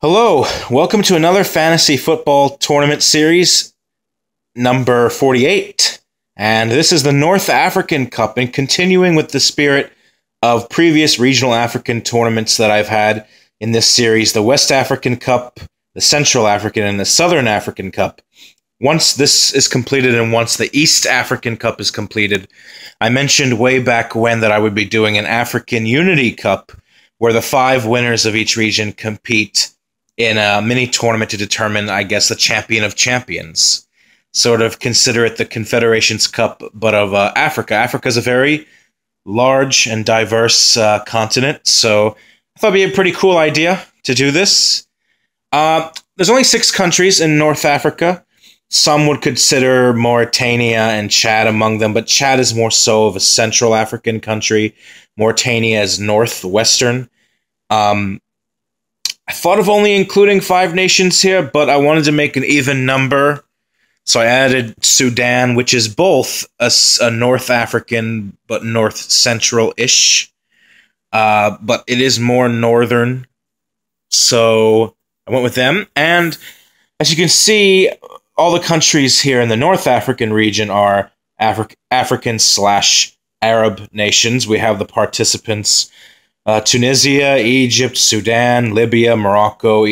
Hello, welcome to another fantasy football tournament series, number 48. And this is the North African Cup, and continuing with the spirit of previous regional African tournaments that I've had in this series, the West African Cup, the Central African, and the Southern African Cup. Once this is completed and once the East African Cup is completed, I mentioned way back when that I would be doing an African Unity Cup, where the 5 winners of each region compete in a mini tournament to determine, I guess, the champion of champions. Sort of consider it the Confederations Cup, but of Africa. Africa is a very large and diverse continent, so I thought it'd be a pretty cool idea to do this. There's only 6 countries in North Africa. Some would consider Mauritania and Chad among them, but Chad is more so of a Central African country. Mauritania is northwestern. I thought of only including 5 nations here, but I wanted to make an even number. So I added Sudan, which is both a North African, but North Central-ish. But it is more northern. So I went with them. And as you can see, all the countries here in the North African region are African/Arab nations. We have the participants Tunisia, Egypt, Sudan, Libya, Morocco,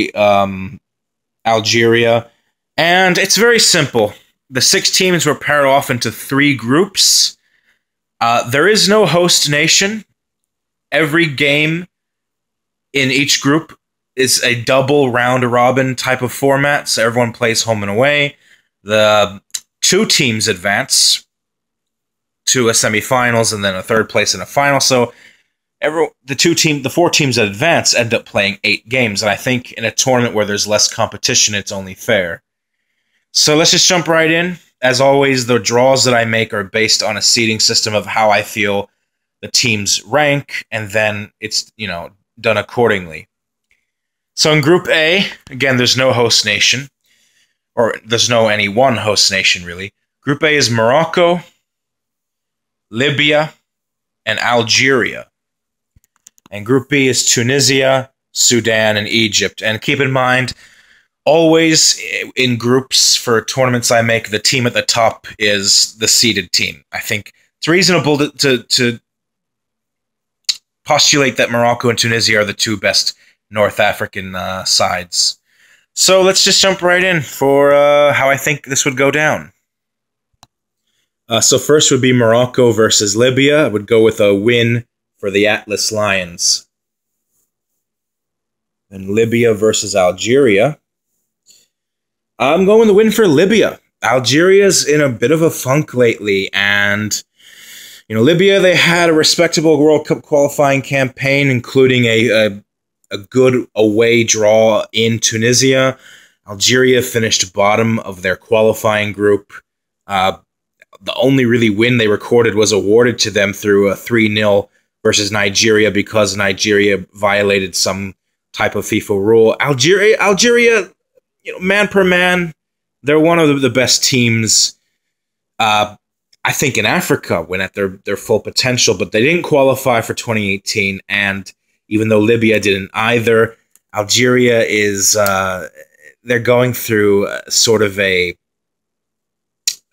Algeria. And it's very simple. The 6 teams were paired off into 3 groups. There is no host nation. Every game in each group is a double round-robin type of format, so everyone plays home and away. The 2 teams advance to a semifinals and then a 3rd place in a final, so the 4 teams that advance end up playing 8 games, and I think in a tournament where there's less competition, it's only fair. So let's just jump right in. As always, the draws that I make are based on a seeding system of how I feel the teams rank, and then it's, done accordingly. So in Group A, again, there's no host nation, or there's no any one host nation, really. Group A is Morocco, Libya, and Algeria. And Group B is Tunisia, Sudan, and Egypt. And keep in mind, always in groups for tournaments I make, the team at the top is the seeded team. I think it's reasonable to postulate that Morocco and Tunisia are the 2 best North African sides. So let's just jump right in for how I think this would go down. So first would be Morocco versus Libya. I would go with a win for the Atlas Lions. Then Libya versus Algeria. I'm going to win for Libya. Algeria's in a bit of a funk lately, and Libya, they had a respectable World Cup qualifying campaign, including a good away draw in Tunisia. Algeria finished bottom of their qualifying group. The only really win they recorded was awarded to them through a 3-0 versus Nigeria because Nigeria violated some type of FIFA rule. Algeria, man per man, they're one of the best teams, I think, in Africa when at their full potential, but they didn't qualify for 2018, and even though Libya didn't either, Algeria is, they're going through sort of a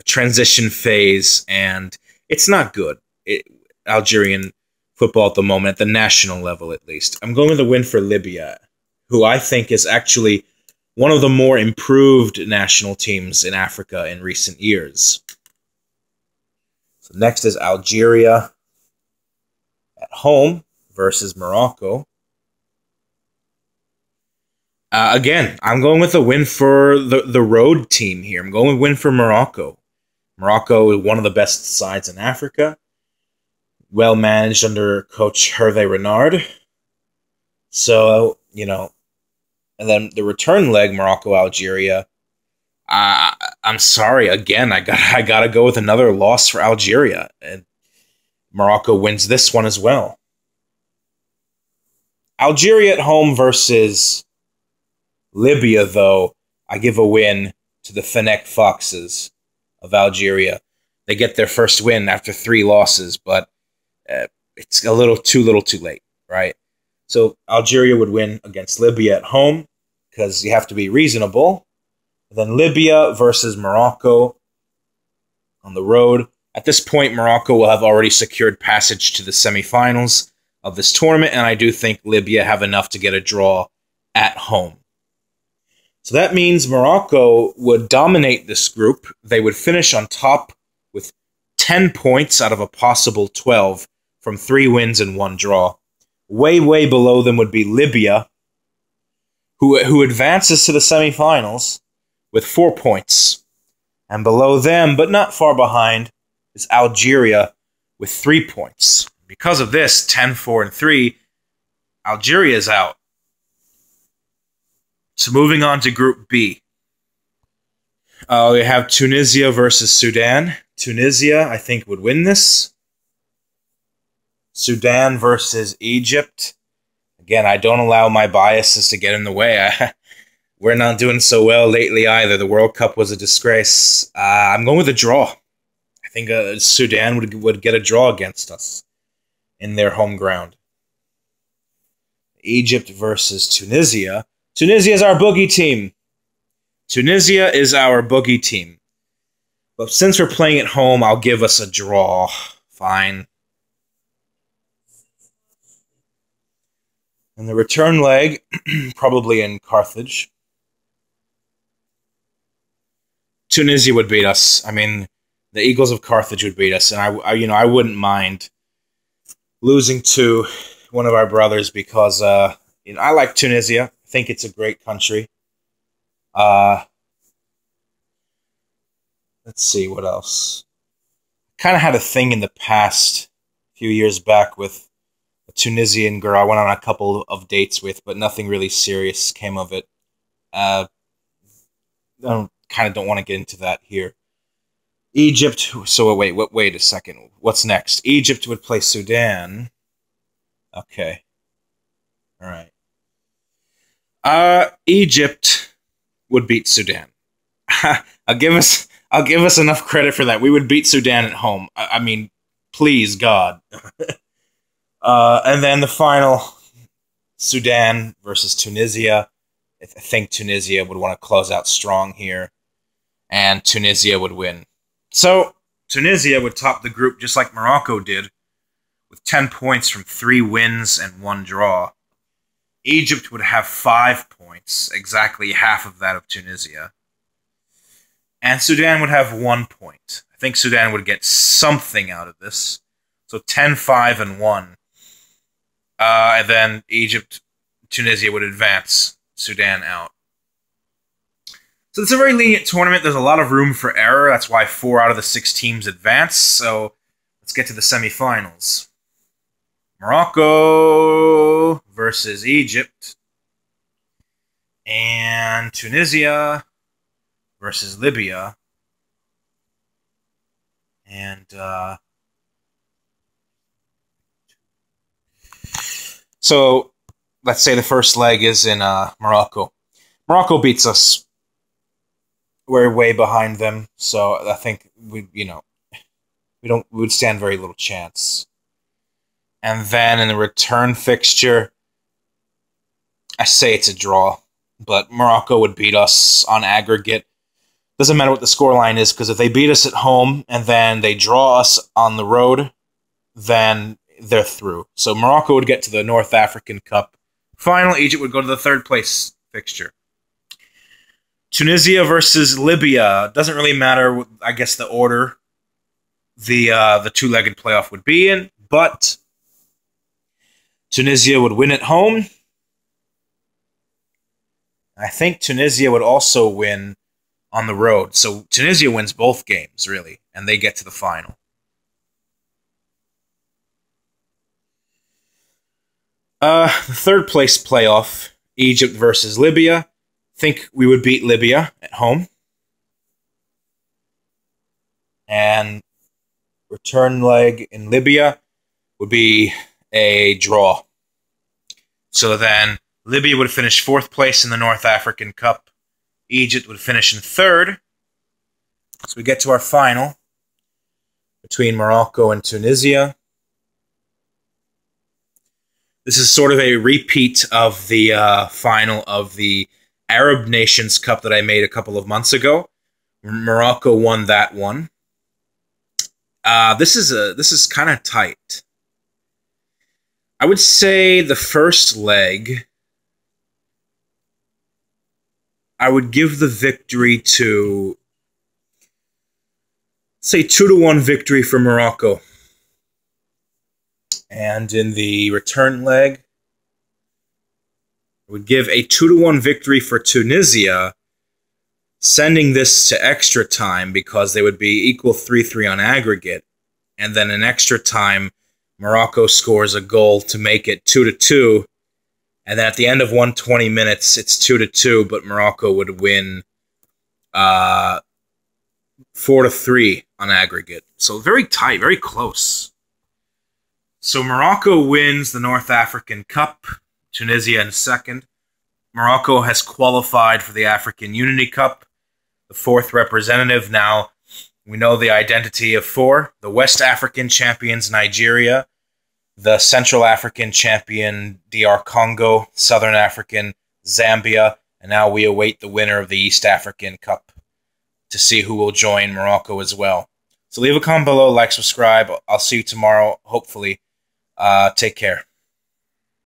transition phase, and it's not good. Algerian football at the moment, at the national level at least. I'm going with the win for Libya, who I think is actually one of the more improved national teams in Africa in recent years. So next is Algeria at home versus Morocco. Again, I'm going with a win for the road team here. I'm going with a win for Morocco. Morocco is one of the best sides in Africa. Well managed under coach Hervé Renard. So, and then the return leg, Morocco-Algeria. I'm sorry, again, I gotta go with another loss for Algeria. And Morocco wins this one as well. Algeria at home versus Libya, though, I give a win to the Fennec Foxes of Algeria. They get their first win after 3 losses, but it's a little too late, right? So Algeria would win against Libya at home. because you have to be reasonable. Then Libya versus Morocco on the road. At this point, Morocco will have already secured passage to the semifinals of this tournament, and I do think Libya have enough to get a draw at home. So that means Morocco would dominate this group. They would finish on top with 10 points out of a possible 12 from 3 wins and 1 draw. Way, way below them would be Libya, who advances to the semifinals with 4 points. And below them, but not far behind, is Algeria with 3 points. Because of this, 10, 4, and 3, Algeria is out. So moving on to Group B. We have Tunisia versus Sudan. Tunisia, I think, would win this. Sudan versus Egypt. Again, I don't allow my biases to get in the way. We're not doing so well lately either. The World Cup was a disgrace. I'm going with a draw. I think Sudan would get a draw against us in their home ground. Egypt versus Tunisia. Tunisia is our boogie team. Tunisia is our boogie team. But since we're playing at home, I'll give us a draw. Fine. And the return leg, probably in Carthage. Tunisia would beat us. I mean, the Eagles of Carthage would beat us, and I wouldn't mind losing to one of our brothers because I like Tunisia. I think it's a great country. Let's see what else. Kind of had a thing in the past, a few years back, with a Tunisian girl I went on a couple of dates with, but nothing really serious came of it. I kind of don't want to get into that here. Egypt. So wait a second. What's next? Egypt would play Sudan. Okay. All right. Egypt would beat Sudan. I'll give us enough credit for that. We would beat Sudan at home. I mean, please God. And then the final, Sudan versus Tunisia. I think Tunisia would want to close out strong here, and Tunisia would win. So Tunisia would top the group just like Morocco did, with 10 points from 3 wins and 1 draw. Egypt would have 5 points, exactly half of that of Tunisia. And Sudan would have 1 point. I think Sudan would get something out of this. So 10, 5, and 1. And then Tunisia would advance, Sudan out. So it's a very lenient tournament. There's a lot of room for error. That's why 4 out of the 6 teams advance. So let's get to the semifinals. Morocco versus Egypt. And Tunisia versus Libya. And so let's say the first leg is in Morocco. Morocco beats us. We're way behind them, so I think we would stand very little chance. And then in the return fixture, I say it's a draw, but Morocco would beat us on aggregate. Doesn't matter what the scoreline is, because if they beat us at home and then they draw us on the road, then they're through. So Morocco would get to the North African Cup final. Egypt would go to the 3rd place fixture. Tunisia versus Libya. Doesn't really matter, I guess, the order the two-legged playoff would be in, but Tunisia would win at home. I think Tunisia would also win on the road. So Tunisia wins both games, really, and they get to the final. The 3rd place playoff, Egypt versus Libya. Think we would beat Libya at home. And return leg in Libya would be a draw. So then Libya would finish 4th place in the North African Cup. Egypt would finish in 3rd. So we get to our final between Morocco and Tunisia. This is sort of a repeat of the final of the Arab Nations Cup that I made a couple of months ago. Morocco won that one. This is kind of tight. I would say the first leg, I would give the victory to, say, 2-1 victory for Morocco. And in the return leg, I would give a 2-1 victory for Tunisia, sending this to extra time because they would be equal 3-3 on aggregate. And then in extra time, Morocco scores a goal to make it 2-2. And then at the end of 120 minutes, it's 2-2, but Morocco would win 4-3 on aggregate. So very tight, very close. So Morocco wins the North African Cup, Tunisia in second. Morocco has qualified for the African Unity Cup, the fourth representative. Now, we know the identity of four: the West African champions, Nigeria; the Central African champion, DR Congo; Southern African, Zambia; and now we await the winner of the East African Cup to see who will join Morocco as well. So leave a comment below, like, subscribe. I'll see you tomorrow, hopefully. Take care.